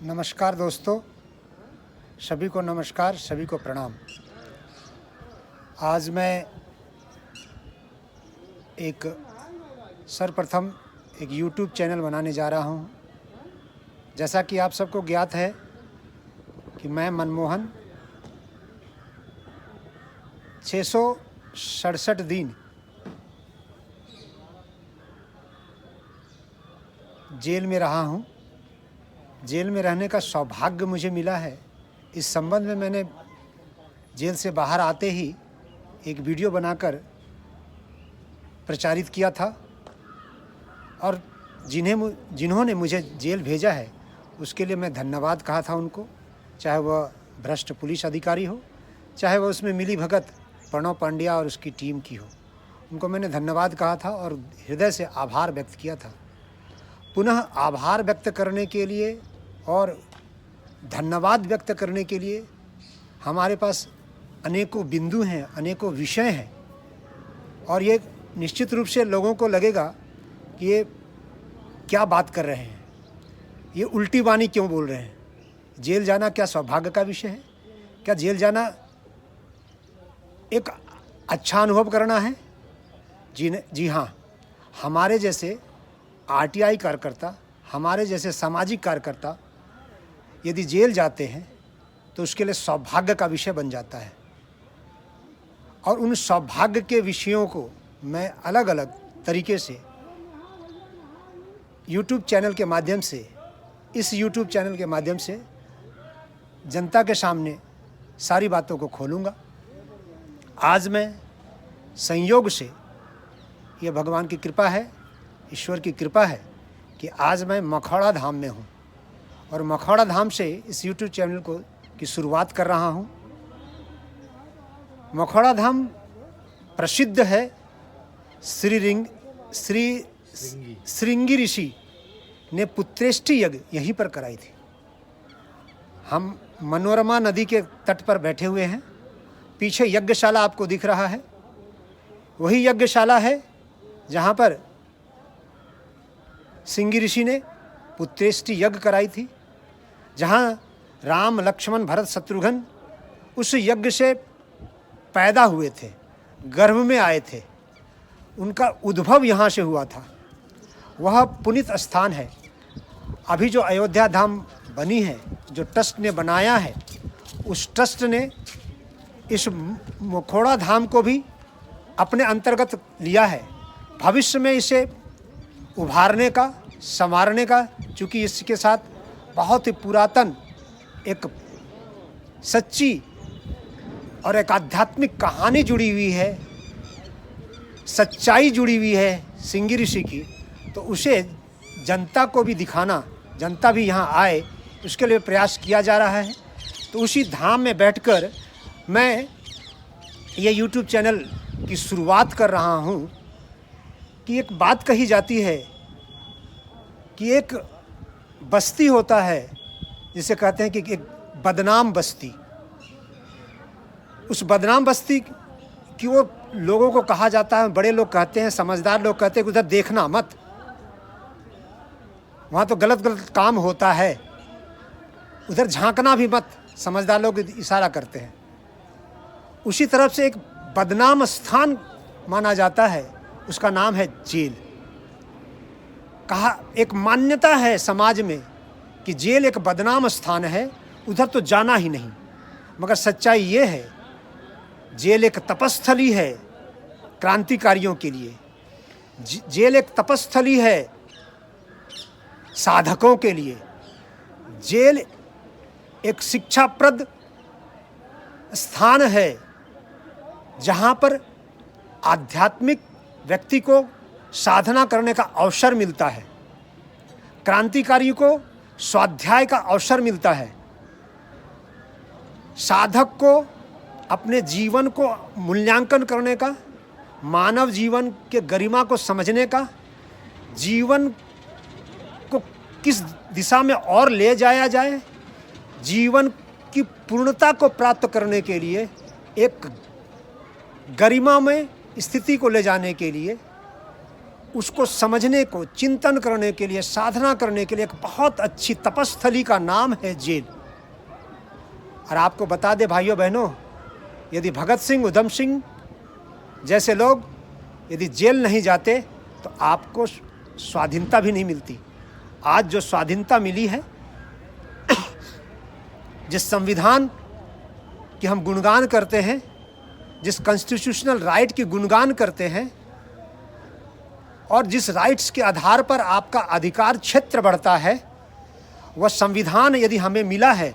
नमस्कार दोस्तों, सभी को नमस्कार, सभी को प्रणाम। आज मैं एक सर्वप्रथम एक YouTube चैनल बनाने जा रहा हूँ। जैसा कि आप सबको ज्ञात है कि मैं मनमोहन 667 दिन जेल में रहा हूँ। जेल में रहने का सौभाग्य मुझे मिला है। इस संबंध में मैंने जेल से बाहर आते ही एक वीडियो बनाकर प्रचारित किया था और जिन्होंने मुझे जेल भेजा है उसके लिए मैं धन्यवाद कहा था उनको, चाहे वह भ्रष्ट पुलिस अधिकारी हो, चाहे वह उसमें मिली भगत प्रणव पांड्या और उसकी टीम की हो। उनको मैंने धन्यवाद कहा था और हृदय से आभार व्यक्त किया था। पुनः आभार व्यक्त करने के लिए और धन्यवाद व्यक्त करने के लिए हमारे पास अनेकों बिंदु हैं, अनेकों विषय हैं और ये निश्चित रूप से लोगों को लगेगा कि ये क्या बात कर रहे हैं, ये उल्टी बानी क्यों बोल रहे हैं। जेल जाना क्या सौभाग्य का विषय है? क्या जेल जाना एक अच्छा अनुभव करना है? जी हाँ, हमारे जैसे आरटीआई कार्यकर्ता, हमारे जैसे सामाजिक कार्यकर्ता यदि जेल जाते हैं तो उसके लिए सौभाग्य का विषय बन जाता है। और उन सौभाग्य के विषयों को मैं अलग अलग तरीके से YouTube चैनल के माध्यम से, इस YouTube चैनल के माध्यम से जनता के सामने सारी बातों को खोलूँगा। आज मैं संयोग से, ये भगवान की कृपा है, ईश्वर की कृपा है कि आज मैं मखौड़ा धाम में हूँ और मखौड़ा धाम से इस YouTube चैनल की शुरुआत कर रहा हूँ। मखौड़ा धाम प्रसिद्ध है श्रृंगी ऋषि ने पुत्रेष्टि यज्ञ यहीं पर कराई थी। हम मनोरमा नदी के तट पर बैठे हुए हैं। पीछे यज्ञशाला आपको दिख रहा है, वही यज्ञशाला है जहाँ पर श्रृंगी ऋषि ने पुत्रेष्टि यज्ञ कराई थी, जहाँ राम लक्ष्मण भरत शत्रुघ्न उस यज्ञ से पैदा हुए थे, गर्भ में आए थे, उनका उद्भव यहाँ से हुआ था। वह पुनीत स्थान है। अभी जो अयोध्या धाम बनी है, जो ट्रस्ट ने बनाया है, उस ट्रस्ट ने इस मखौड़ा धाम को भी अपने अंतर्गत लिया है। भविष्य में इसे उभारने का, संवारने का, चूँकि इसके साथ बहुत ही पुरातन एक सच्ची और एक आध्यात्मिक कहानी जुड़ी हुई है, सच्चाई जुड़ी हुई है श्रृंगी ऋषि की, तो उसे जनता को भी दिखाना, जनता भी यहाँ आए, उसके लिए प्रयास किया जा रहा है। तो उसी धाम में बैठकर मैं ये YouTube चैनल की शुरुआत कर रहा हूँ कि एक बात कही जाती है कि एक बस्ती होता है जिसे कहते हैं कि एक बदनाम बस्ती। उस बदनाम बस्ती की वो लोगों को कहा जाता है, बड़े लोग कहते हैं, समझदार लोग कहते हैं कि उधर देखना मत, वहाँ तो गलत गलत काम होता है, उधर झांकना भी मत, समझदार लोग इशारा करते हैं। उसी तरफ से एक बदनाम स्थान माना जाता है, उसका नाम है जेल। कहा एक मान्यता है समाज में कि जेल एक बदनाम स्थान है, उधर तो जाना ही नहीं। मगर सच्चाई ये है, जेल एक तपस्थली है क्रांतिकारियों के लिए, जेल एक तपस्थली है साधकों के लिए, जेल एक शिक्षाप्रद स्थान है जहाँ पर आध्यात्मिक व्यक्ति को साधना करने का अवसर मिलता है, क्रांतिकारियों को स्वाध्याय का अवसर मिलता है, साधक को अपने जीवन को मूल्यांकन करने का, मानव जीवन के गरिमा को समझने का, जीवन को किस दिशा में और ले जाया जाए, जीवन की पूर्णता को प्राप्त करने के लिए, एक गरिमा में स्थिति को ले जाने के लिए उसको समझने को, चिंतन करने के लिए, साधना करने के लिए एक बहुत अच्छी तपस्थली का नाम है जेल। और आपको बता दे भाइयों बहनों, यदि भगत सिंह, उधम सिंह जैसे लोग यदि जेल नहीं जाते तो आपको स्वाधीनता भी नहीं मिलती। आज जो स्वाधीनता मिली है, जिस संविधान की हम गुणगान करते हैं, जिस कॉन्स्टिट्यूशनल राइट की गुणगान करते हैं, और जिस राइट्स के आधार पर आपका अधिकार क्षेत्र बढ़ता है, वह संविधान यदि हमें मिला है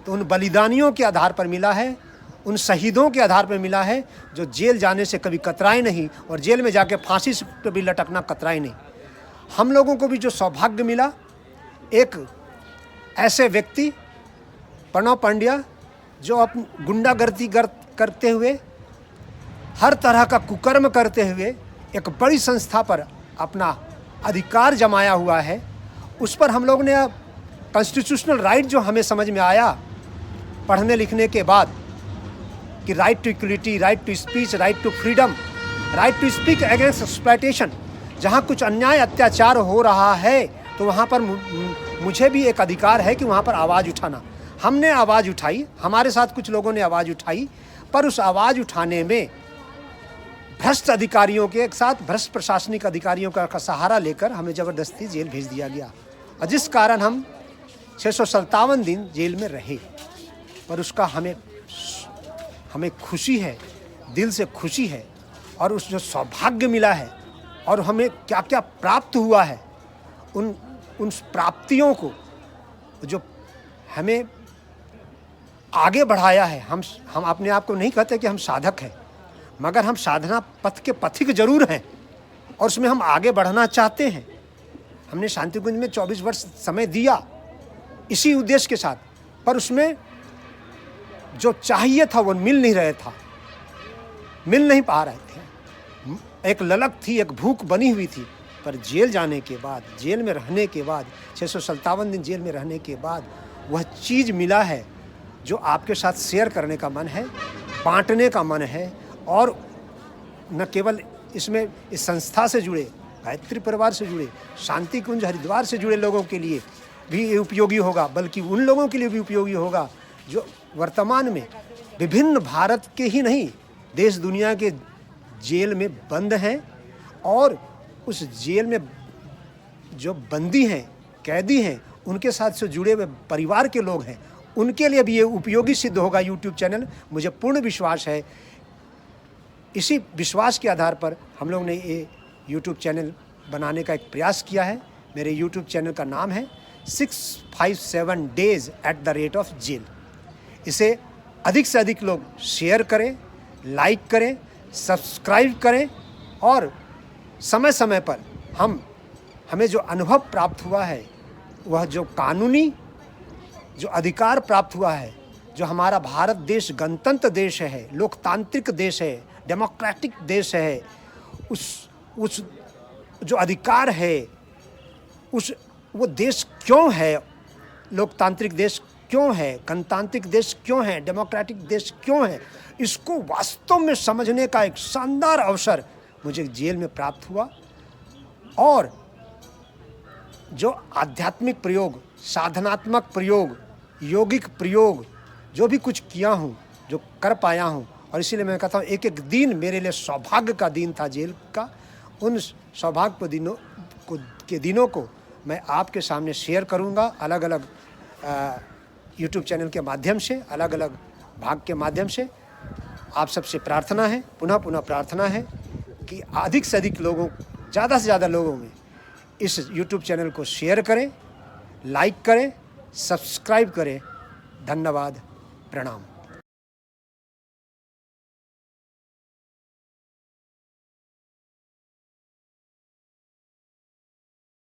तो उन बलिदानियों के आधार पर मिला है, उन शहीदों के आधार पर मिला है जो जेल जाने से कभी कतराए नहीं और जेल में जाके फांसी पर भी लटकना कतराए नहीं। हम लोगों को भी जो सौभाग्य मिला, एक ऐसे व्यक्ति प्रणव पंड्या जो अपनी गुंडागर्दी करते हुए, हर तरह का कुकर्म करते हुए एक बड़ी संस्था पर अपना अधिकार जमाया हुआ है, उस पर हम लोग ने कॉन्स्टिट्यूशनल राइट जो हमें समझ में आया पढ़ने लिखने के बाद कि right to equality, right to speech, right to freedom, right to speak against exploitation. जहाँ कुछ अन्याय अत्याचार हो रहा है तो वहाँ पर मुझे भी एक अधिकार है कि वहाँ पर आवाज़ उठाना। हमने आवाज़ उठाई, हमारे साथ कुछ लोगों ने आवाज़ उठाई, पर उस आवाज़ उठाने में भ्रष्ट अधिकारियों के साथ, भ्रष्ट प्रशासनिक अधिकारियों का सहारा लेकर हमें ज़बरदस्ती जेल भेज दिया गया, और जिस कारण हम 657 दिन जेल में रहे। पर उसका हमें खुशी है, दिल से खुशी है, और उस जो सौभाग्य मिला है और हमें क्या क्या प्राप्त हुआ है, उन प्राप्तियों को जो हमें आगे बढ़ाया है। हम अपने आप को नहीं कहते कि हम साधक हैं, मगर हम साधना पथ के पथिक जरूर हैं और उसमें हम आगे बढ़ना चाहते हैं। हमने शांतिकुंज में 24 वर्ष समय दिया इसी उद्देश्य के साथ, पर उसमें जो चाहिए था वो मिल नहीं रहे था, मिल नहीं पा रहे थे। एक ललक थी, एक भूख बनी हुई थी, पर जेल जाने के बाद, जेल में रहने के बाद, 657 दिन जेल में रहने के बाद वह चीज़ मिला है जो आपके साथ शेयर करने का मन है, बांटने का मन है, और न केवल इसमें इस संस्था से जुड़े, गायत्री परिवार से जुड़े, शांति कुंज हरिद्वार से जुड़े लोगों के लिए भी ये उपयोगी होगा, बल्कि उन लोगों के लिए भी उपयोगी होगा जो वर्तमान में विभिन्न भारत के ही नहीं, देश दुनिया के जेल में बंद हैं, और उस जेल में जो बंदी हैं, कैदी हैं, उनके साथ से जुड़े हुए परिवार के लोग हैं, उनके लिए भी ये उपयोगी सिद्ध होगा यूट्यूब चैनल। मुझे पूर्ण विश्वास है। इसी विश्वास के आधार पर हम लोग ने ये यूट्यूब चैनल बनाने का एक प्रयास किया है। मेरे यूट्यूब चैनल का नाम है 657 days at the rate of jail. इसे अधिक से अधिक लोग शेयर करें, लाइक करें, सब्सक्राइब करें, और समय समय पर हमें जो अनुभव प्राप्त हुआ है, वह जो कानूनी जो अधिकार प्राप्त हुआ है, जो हमारा भारत देश गणतंत्र देश है, लोकतांत्रिक देश है, डेमोक्रेटिक देश है, उस जो अधिकार है, वो देश क्यों है, लोकतांत्रिक देश क्यों है, गणतांत्रिक देश क्यों है, डेमोक्रेटिक देश क्यों है, इसको वास्तव में समझने का एक शानदार अवसर मुझे जेल में प्राप्त हुआ। और जो आध्यात्मिक प्रयोग, साधनात्मक प्रयोग, यौगिक प्रयोग जो भी कुछ किया हूँ, जो कर पाया हूँ, और इसीलिए मैं कहता हूँ एक एक दिन मेरे लिए सौभाग्य का दिन था जेल का। उन सौभाग्य के दिनों को मैं आपके सामने शेयर करूँगा, अलग अलग यूट्यूब चैनल के माध्यम से, अलग अलग भाग के माध्यम से। आप सबसे प्रार्थना है, पुनः पुनः प्रार्थना है कि अधिक से अधिक लोगों, ज़्यादा से ज़्यादा लोगों में इस यूट्यूब चैनल को शेयर करें, लाइक करें, सब्सक्राइब करें। धन्यवाद, प्रणाम।